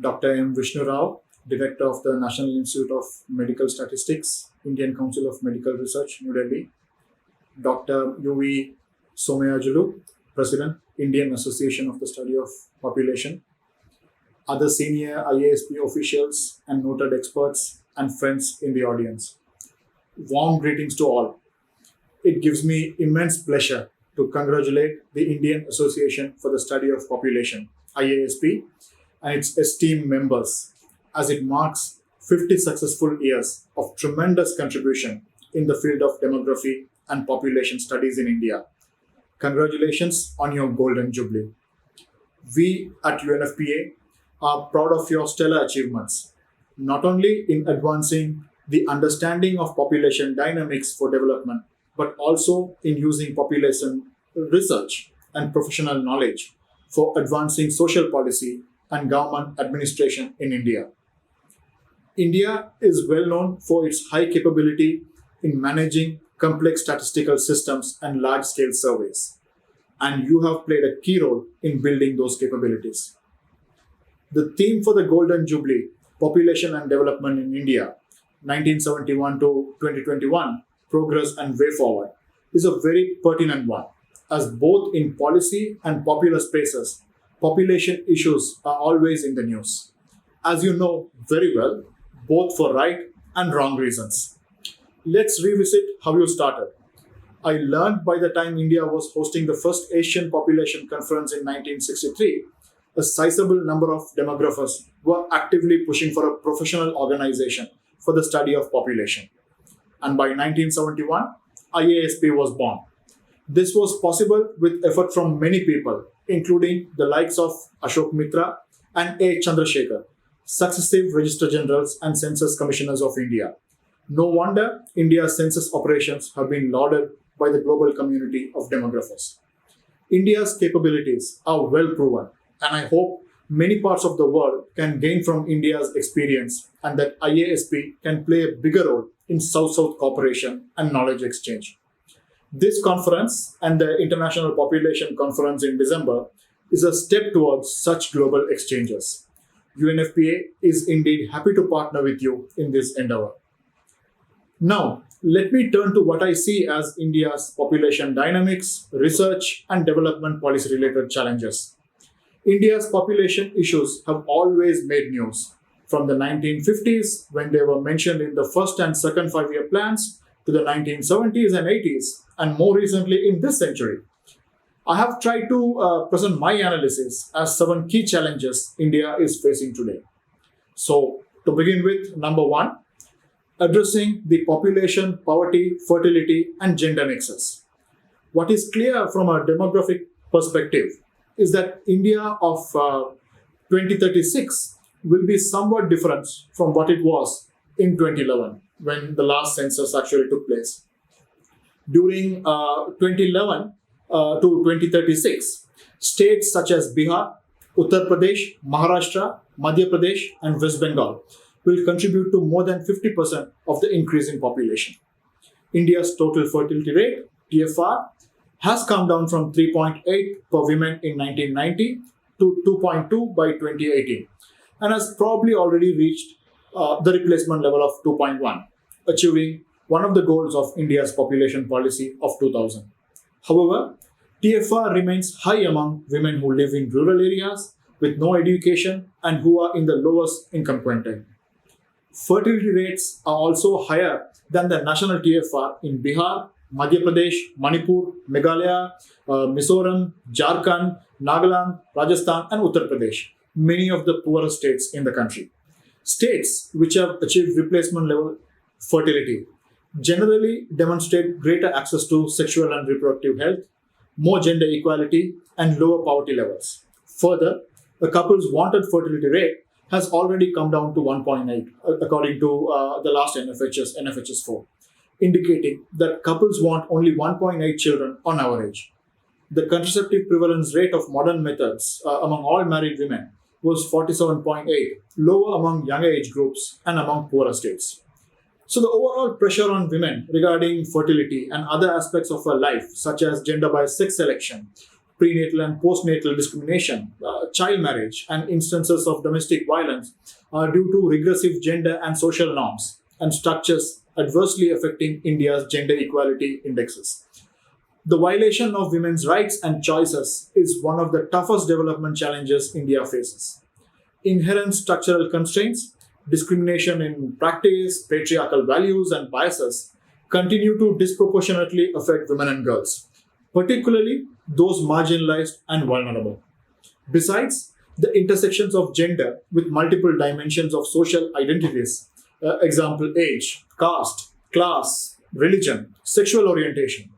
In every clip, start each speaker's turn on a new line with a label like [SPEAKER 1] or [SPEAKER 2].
[SPEAKER 1] Dr. M. Vishnu Rao, Director of the National Institute of Medical Statistics, Indian Council of Medical Research, New Delhi. Dr. U.V. Somayajulu, President, Indian Association of the Study of Population. Other senior IASP officials and noted experts and friends in the audience. Warm greetings to all. It gives me immense pleasure to congratulate the Indian Association for the Study of Population, IASP, and its esteemed members as it marks 50 successful years of tremendous contribution in the field of demography and population studies in India. Congratulations on your Golden Jubilee. We at UNFPA are proud of your stellar achievements, not only in advancing the understanding of population dynamics for development, but also in using population research and professional knowledge for advancing social policy and government administration in India. India is well known for its high capability in managing complex statistical systems and large scale surveys, and you have played a key role in building those capabilities. The theme for the Golden Jubilee, Population and Development in India, 1971 to 2021, Progress and Way Forward, is a very pertinent one, as both in policy and popular spaces, population issues are always in the news. As you know very well, both for right and wrong reasons. Let's revisit how you started. I learned by the time India was hosting the first Asian Population Conference in 1963, a sizable number of demographers were actively pushing for a professional organization for the study of population. And by 1971, IASP was born. This was possible with effort from many people, including the likes of Ashok Mitra and A. Chandrasekhar, successive Registrar Generals and Census Commissioners of India. No wonder India's census operations have been lauded by the global community of demographers. India's capabilities are well proven, and I hope many parts of the world can gain from India's experience and that IASP can play a bigger role in South-South cooperation and knowledge exchange. This conference and the International Population Conference in December is a step towards such global exchanges. UNFPA is indeed happy to partner with you in this endeavor. Now, let me turn to what I see as India's population dynamics, research, and development policy related challenges. India's population issues have always made news, from the 1950s, when they were mentioned in the first and second five-year plans, to the 1970s and 80s, and more recently in this century. I have tried to present my analysis as 7 key challenges India is facing today. So, to begin with, number 1, addressing the population, poverty, fertility, and gender nexus. What is clear from a demographic perspective is that India of 2036 will be somewhat different from what it was in 2011 when the last census actually took place. During 2011 to 2036, states such as Bihar, Uttar Pradesh, Maharashtra, Madhya Pradesh, and West Bengal will contribute to more than 50% of the increase in population. India's total fertility rate, TFR, has come down from 3.8 per women in 1990 to 2.2 by 2018 and has probably already reached the replacement level of 2.1, achieving one of the goals of India's population policy of 2000. However, TFR remains high among women who live in rural areas with no education and who are in the lowest income quintile. Fertility rates are also higher than the national TFR in Bihar, Madhya Pradesh, Manipur, Meghalaya, Mizoram, Jharkhand, Nagaland, Rajasthan, and Uttar Pradesh, many of the poorest states in the country. States which have achieved replacement level fertility generally demonstrate greater access to sexual and reproductive health, more gender equality, and lower poverty levels. Further, a couple's wanted fertility rate has already come down to 1.8, according to the last NFHS 4, indicating that couples want only 1.8 children on average. The contraceptive prevalence rate of modern methods among all married women was 47.8, lower among younger age groups and among poorer states. So the overall pressure on women regarding fertility and other aspects of her life, such as gender-biased sex selection, prenatal and postnatal discrimination, child marriage, and instances of domestic violence are due to regressive gender and social norms and structures adversely affecting India's gender equality indexes. The violation of women's rights and choices is one of the toughest development challenges India faces. Inherent structural constraints, discrimination in practice, patriarchal values, and biases continue to disproportionately affect women and girls, particularly those marginalized and vulnerable. Besides, the intersections of gender with multiple dimensions of social identities, example age, caste, class, religion, sexual orientation,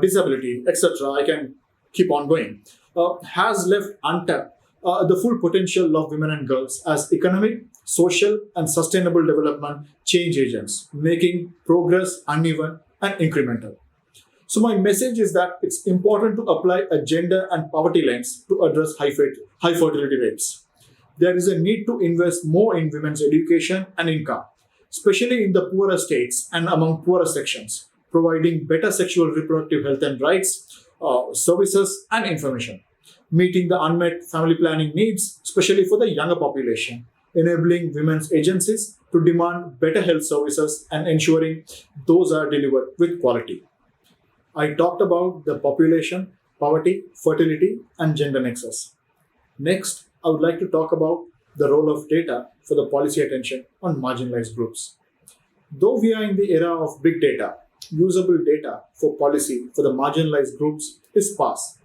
[SPEAKER 1] disability, etc., I can keep on going, has left untapped the full potential of women and girls as economic, social, and sustainable development change agents, making progress uneven and incremental. So, my message is that it's important to apply a gender and poverty lens to address high fertility rates. There is a need to invest more in women's education and income, especially in the poorer states and among poorer sections, providing better sexual reproductive health and rights, services, and information, meeting the unmet family planning needs, especially for the younger population, enabling women's agencies to demand better health services and ensuring those are delivered with quality. I talked about the population, poverty, fertility, and gender nexus. Next, I would like to talk about the role of data for the policy attention on marginalized groups. Though we are in the era of big data, usable data for policy for the marginalized groups is sparse.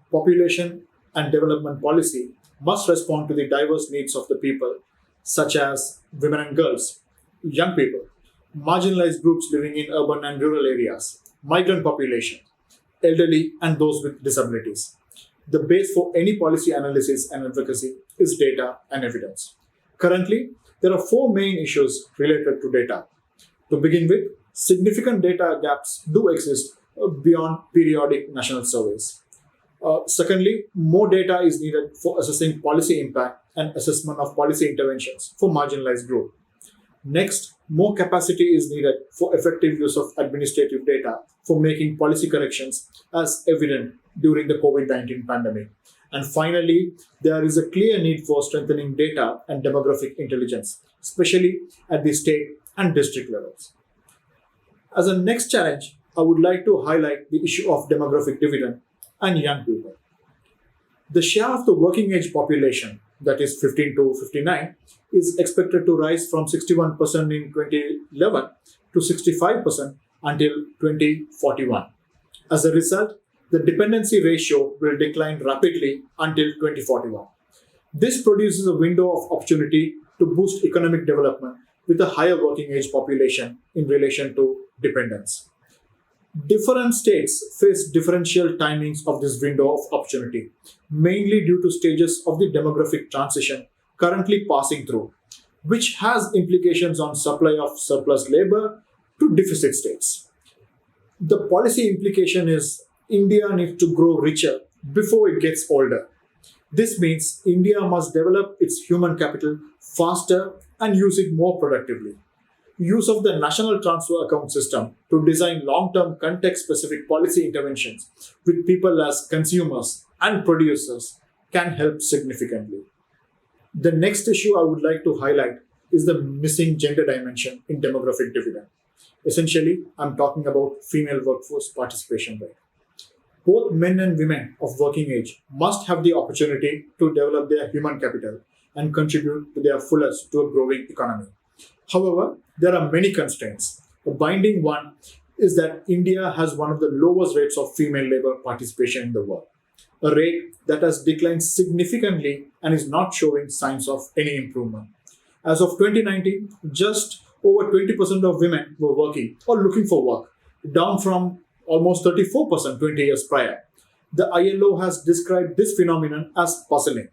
[SPEAKER 1] Population and development policy must respond to the diverse needs of the people, such as women and girls, young people, marginalized groups living in urban and rural areas, migrant population, elderly, and those with disabilities. The base for any policy analysis and advocacy is data and evidence. Currently, there are four main issues related to data. To begin with, significant data gaps do exist beyond periodic national surveys. Secondly, more data is needed for assessing policy impact and assessment of policy interventions for marginalized groups. Next, more capacity is needed for effective use of administrative data for making policy corrections as evident during the COVID-19 pandemic. And finally, there is a clear need for strengthening data and demographic intelligence, especially at the state and district levels. As a next challenge, I would like to highlight the issue of demographic dividend and young people. The share of the working age population, that is 15 to 59, is expected to rise from 61% in 2011 to 65% until 2041. As a result, the dependency ratio will decline rapidly until 2041. This produces a window of opportunity to boost economic development with a higher working age population in relation to dependence. Different states face differential timings of this window of opportunity, mainly due to stages of the demographic transition currently passing through, which has implications on supply of surplus labor to deficit states. The policy implication is India needs to grow richer before it gets older. This means India must develop its human capital faster and use it more productively. Use of the National Transfer Account System to design long-term context-specific policy interventions with people as consumers and producers can help significantly. The next issue I would like to highlight is the missing gender dimension in demographic dividend. Essentially, I'm talking about female workforce participation rate. Both men and women of working age must have the opportunity to develop their human capital and contribute to their fullest to a growing economy. However, there are many constraints. A binding one is that India has one of the lowest rates of female labor participation in the world, a rate that has declined significantly and is not showing signs of any improvement. As of 2019, just over 20% of women were working or looking for work, down from almost 34% 20 years prior. The ILO has described this phenomenon as puzzling.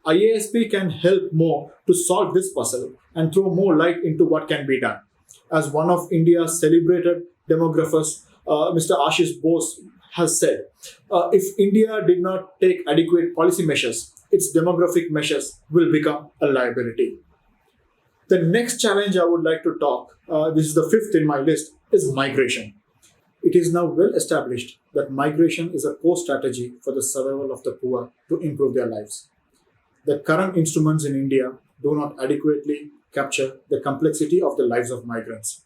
[SPEAKER 1] IASP can help more to solve this puzzle and throw more light into what can be done. As one of India's celebrated demographers, Mr. Ashish Bose, has said, if India did not take adequate policy measures, its demographic measures will become a liability. The next challenge I would like to talk, this is the fifth in my list, is migration. It is now well established that migration is a core strategy for the survival of the poor to improve their lives. The current instruments in India do not adequately capture the complexity of the lives of migrants.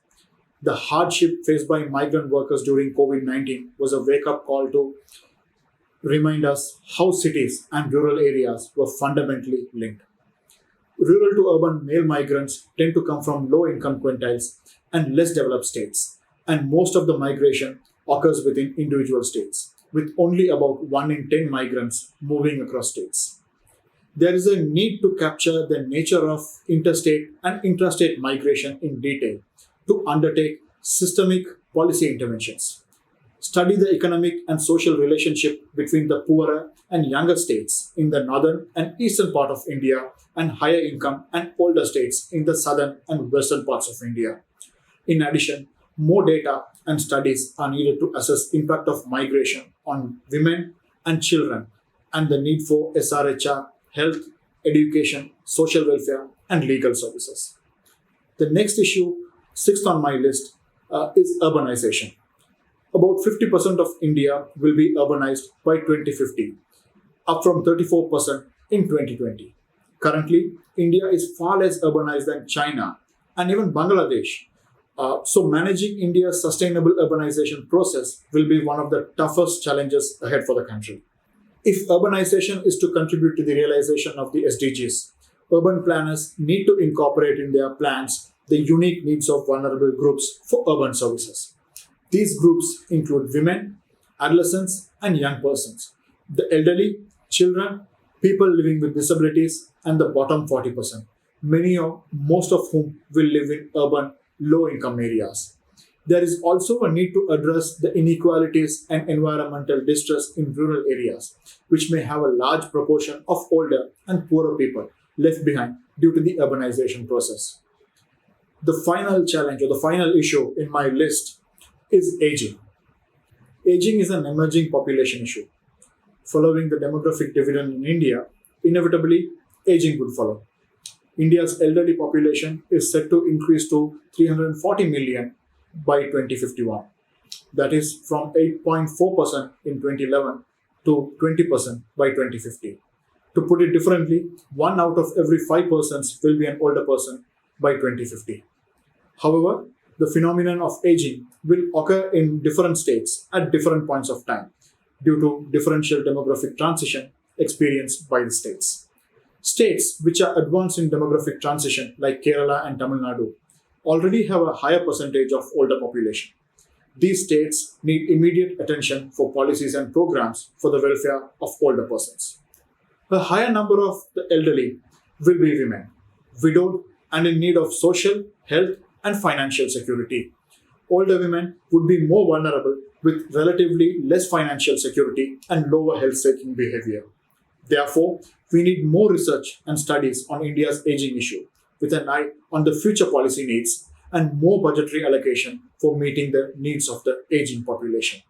[SPEAKER 1] The hardship faced by migrant workers during COVID 19 was a wake up call to remind us how cities and rural areas were fundamentally linked. Rural to urban male migrants tend to come from low income quintiles and less developed states, and most of the migration occurs within individual states, with only about 1 in 10 migrants moving across states. There is a need to capture the nature of interstate and intrastate migration in detail to undertake systemic policy interventions. Study the economic and social relationship between the poorer and younger states in the northern and eastern part of India and higher income and older states in the southern and western parts of India. In addition, more data and studies are needed to assess impact of migration on women and children and the need for SRHR, health, education, social welfare, and legal services. The next issue, sixth on my list, is urbanization. About 50% of India will be urbanized by 2050, up from 34% in 2020. Currently, India is far less urbanized than China and even Bangladesh. So, managing India's sustainable urbanization process will be one of the toughest challenges ahead for the country. If urbanization is to contribute to the realization of the SDGs, urban planners need to incorporate in their plans the unique needs of vulnerable groups for urban services. These groups include women, adolescents, and young persons, the elderly, children, people living with disabilities, and the bottom 40%, most of whom will live in urban, low income areas. There is also a need to address the inequalities and environmental distress in rural areas, which may have a large proportion of older and poorer people left behind due to the urbanization process. The final challenge or the final issue in my list is aging. Aging is an emerging population issue. Following the demographic dividend in India, inevitably aging would follow. India's elderly population is set to increase to 340 million by 2051. That is from 8.4% in 2011 to 20% by 2050. To put it differently, 1 out of every 5 persons will be an older person by 2050. However, the phenomenon of aging will occur in different states at different points of time due to differential demographic transition experienced by the states. States which are advanced in demographic transition, like Kerala and Tamil Nadu, already have a higher percentage of older population. These states need immediate attention for policies and programs for the welfare of older persons. A higher number of the elderly will be women, widowed, and in need of social, health, and financial security. Older women would be more vulnerable with relatively less financial security and lower health seeking behavior. Therefore, we need more research and studies on India's aging issue with an eye on the future policy needs and more budgetary allocation for meeting the needs of the aging population.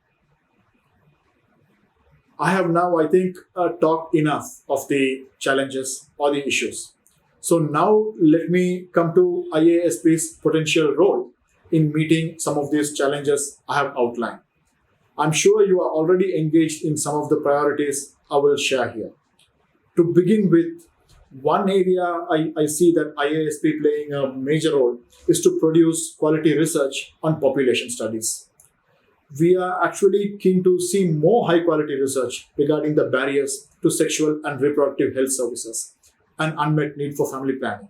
[SPEAKER 1] I have now, I think, talked enough of the challenges or the issues. So now let me come to IASP's potential role in meeting some of these challenges I have outlined. I'm sure you are already engaged in some of the priorities I will share here. To begin with, one area I see that IASP playing a major role is to produce quality research on population studies. We are actually keen to see more high quality research regarding the barriers to sexual and reproductive health services and unmet need for family planning,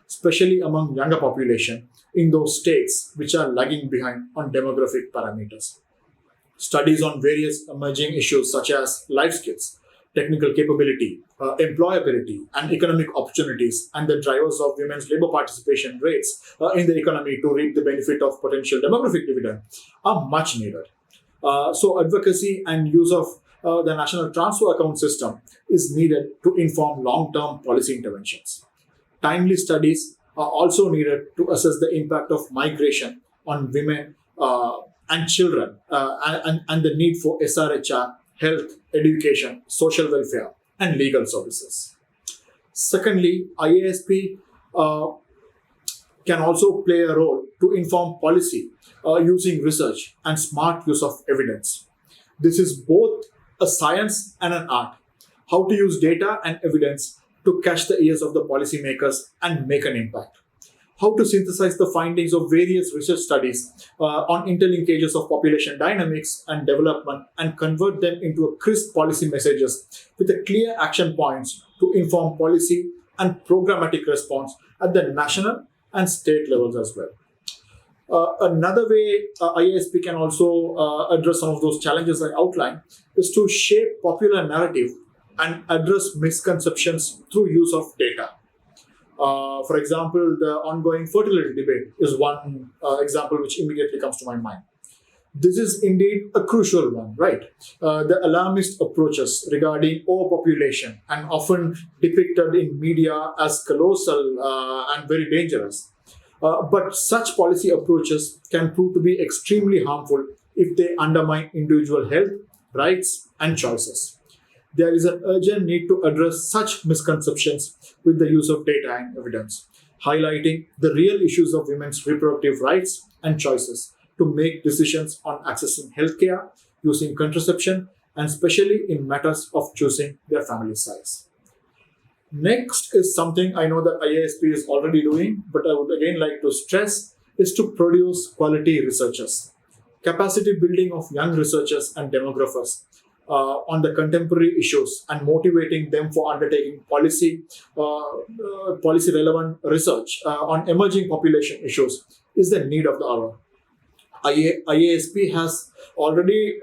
[SPEAKER 1] especially among younger population in those states which are lagging behind on demographic parameters. Studies on various emerging issues such as life skills, technical capability, employability, and economic opportunities, and the drivers of women's labor participation rates in the economy to reap the benefit of potential demographic dividend are much needed. So, advocacy and use of the National Transfer Account System is needed to inform long-term policy interventions. Timely studies are also needed to assess the impact of migration on women and children and the need for SRHR, health, education, social welfare, and legal services. Secondly, IASP can also play a role to inform policy using research and smart use of evidence. This is both a science and an art. How to use data and evidence to catch the ears of the policymakers and make an impact. How to synthesize the findings of various research studies on interlinkages of population dynamics and development and convert them into a crisp policy messages with a clear action points to inform policy and programmatic response at the national and state levels as well. Another way IASP can also address some of those challenges I outlined is to shape popular narrative and address misconceptions through use of data. For example, the ongoing fertility debate is one example which immediately comes to my mind. This is indeed a crucial one, right? The alarmist approaches regarding overpopulation and often depicted in media as colossal and very dangerous. But such policy approaches can prove to be extremely harmful if they undermine individual health, rights, and choices. There is an urgent need to address such misconceptions with the use of data and evidence, highlighting the real issues of women's reproductive rights and choices to make decisions on accessing healthcare, using contraception, and especially in matters of choosing their family size. Next is something I know that IASP is already doing, but I would again like to stress is to produce quality researchers. Capacity building of young researchers and demographers on the contemporary issues and motivating them for undertaking policy relevant research on emerging population issues is the need of the hour. IASP has already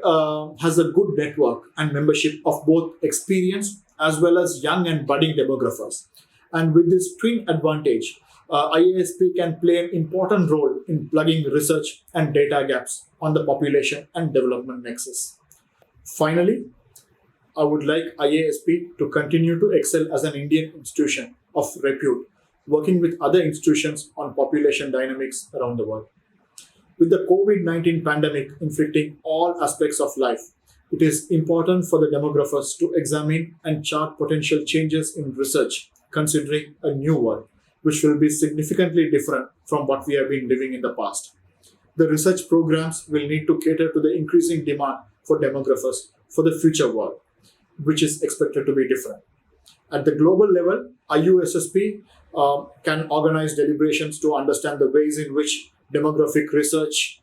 [SPEAKER 1] has a good network and membership of both experienced as well as young and budding demographers. And with this twin advantage, IASP can play an important role in plugging research and data gaps on the population and development nexus. Finally, I would like IASP to continue to excel as an Indian institution of repute, working with other institutions on population dynamics around the world. With the COVID-19 pandemic inflicting all aspects of life, it is important for the demographers to examine and chart potential changes in research, considering a new world, which will be significantly different from what we have been living in the past. The research programs will need to cater to the increasing demand for demographers for the future world, which is expected to be different. At the global level, IUSSP can organize deliberations to understand the ways in which demographic research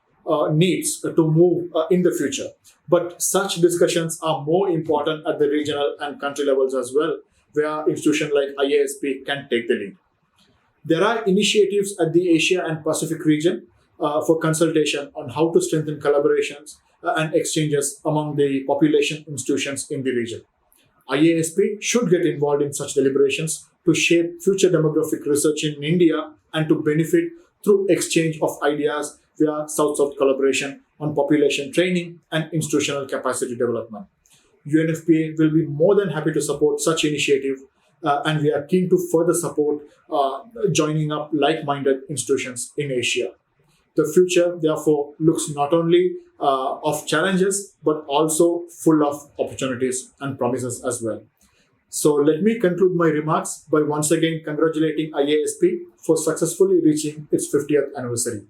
[SPEAKER 1] needs to move in the future. But such discussions are more important at the regional and country levels as well, where institutions like IASP can take the lead. There are initiatives at the Asia and Pacific region for consultation on how to strengthen collaborations and exchanges among the population institutions in the region. IASP should get involved in such deliberations to shape future demographic research in India and to benefit through exchange of ideas via South-South collaboration on population training and institutional capacity development. UNFPA will be more than happy to support such initiative and we are keen to further support joining up like-minded institutions in Asia. The future, therefore, looks not only of challenges, but also full of opportunities and promises as well. So let me conclude my remarks by once again congratulating IASP for successfully reaching its 50th anniversary.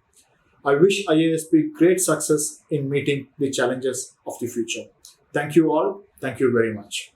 [SPEAKER 1] I wish IASP great success in meeting the challenges of the future. Thank you all. Thank you very much.